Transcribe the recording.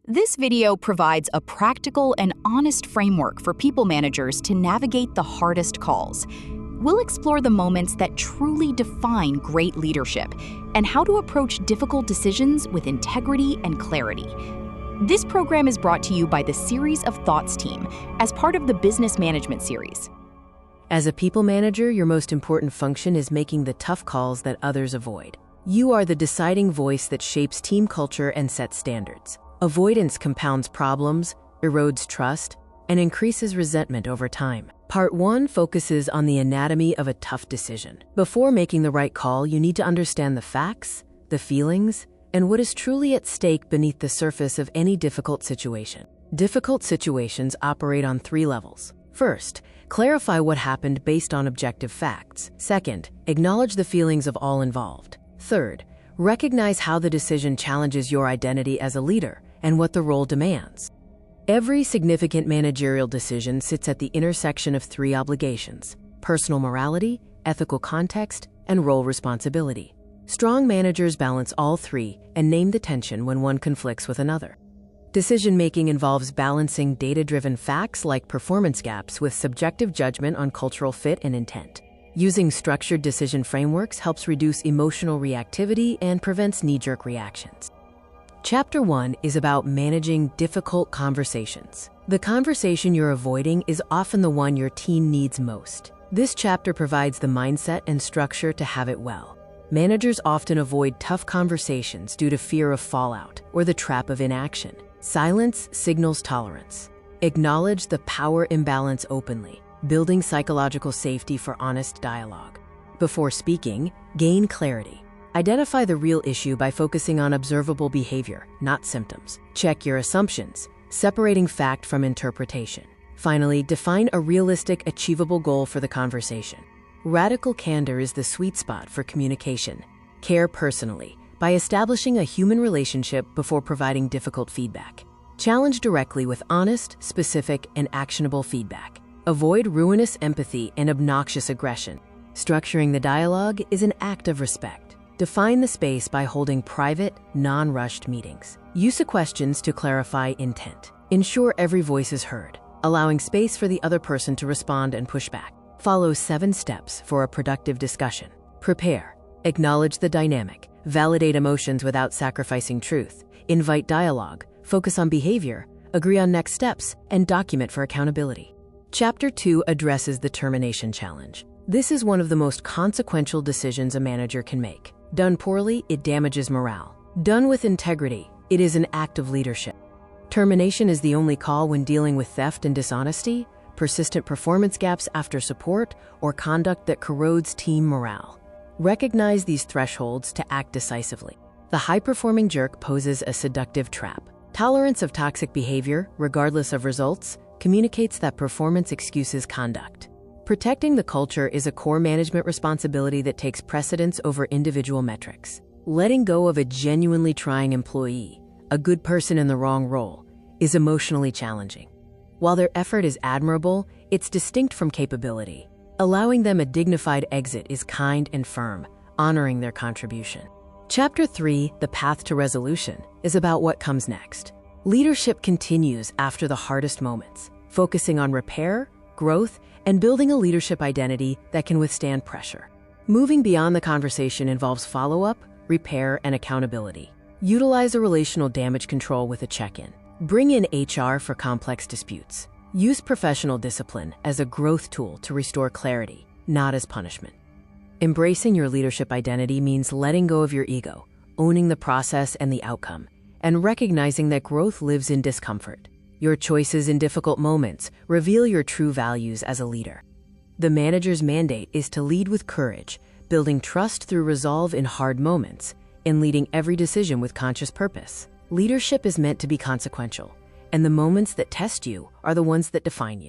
This video provides a practical and honest framework for people managers to navigate the hardest calls. We'll explore the moments that truly define great leadership and how to approach difficult decisions with integrity and clarity. This program is brought to you by the Series of Thoughts team as part of the Business Management series. As a people manager, your most important function is making the tough calls that others avoid. You are the deciding voice that shapes team culture and sets standards. Avoidance compounds problems, erodes trust, and increases resentment over time. Part 1 focuses on the anatomy of a tough decision. Before making the right call, you need to understand the facts, the feelings, and what is truly at stake beneath the surface of any difficult situation. Difficult situations operate on 3 levels. First, clarify what happened based on objective facts. Second, acknowledge the feelings of all involved. Third, recognize how the decision challenges your identity as a leader and what the role demands. Every significant managerial decision sits at the intersection of 3 obligations: personal morality, ethical context, and role responsibility. Strong managers balance all 3 and name the tension when one conflicts with another. Decision-making involves balancing data-driven facts like performance gaps with subjective judgment on cultural fit and intent. Using structured decision frameworks helps reduce emotional reactivity and prevents knee-jerk reactions. Chapter 1 is about managing difficult conversations. The conversation you're avoiding is often the one your team needs most. This chapter provides the mindset and structure to have it well. Managers often avoid tough conversations due to fear of fallout or the trap of inaction. Silence signals tolerance. Acknowledge the power imbalance openly, building psychological safety for honest dialogue. Before speaking, gain clarity. Identify the real issue by focusing on observable behavior, not symptoms. Check your assumptions, separating fact from interpretation. Finally, define a realistic, achievable goal for the conversation. Radical candor is the sweet spot for communication. Care personally by establishing a human relationship before providing difficult feedback. Challenge directly with honest, specific, and actionable feedback. Avoid ruinous empathy and obnoxious aggression. Structuring the dialogue is an act of respect. Define the space by holding private, non-rushed meetings. Use the questions to clarify intent. Ensure every voice is heard, allowing space for the other person to respond and push back. Follow 7 steps for a productive discussion. Prepare. Acknowledge the dynamic. Validate emotions without sacrificing truth. Invite dialogue. Focus on behavior. Agree on next steps, and document for accountability. Chapter 2 addresses the termination challenge. This is one of the most consequential decisions a manager can make. Done poorly, it damages morale. Done with integrity, it is an act of leadership. Termination is the only call when dealing with theft and dishonesty, persistent performance gaps after support, or conduct that corrodes team morale. Recognize these thresholds to act decisively. The high-performing jerk poses a seductive trap. Tolerance of toxic behavior, regardless of results, communicates that performance excuses conduct. Protecting the culture is a core management responsibility that takes precedence over individual metrics. Letting go of a genuinely trying employee, a good person in the wrong role, is emotionally challenging. While their effort is admirable, it's distinct from capability. Allowing them a dignified exit is kind and firm, honoring their contribution. Chapter 3, The Path to Resolution, is about what comes next. Leadership continues after the hardest moments, focusing on repair, growth, and building a leadership identity that can withstand pressure. Moving beyond the conversation involves follow-up, repair, and accountability. Utilize a relational damage control with a check-in. Bring in HR for complex disputes. Use professional discipline as a growth tool to restore clarity, not as punishment. Embracing your leadership identity means letting go of your ego, owning the process and the outcome, and recognizing that growth lives in discomfort. Your choices in difficult moments reveal your true values as a leader. The manager's mandate is to lead with courage, building trust through resolve in hard moments, and leading every decision with conscious purpose. Leadership is meant to be consequential, and the moments that test you are the ones that define you.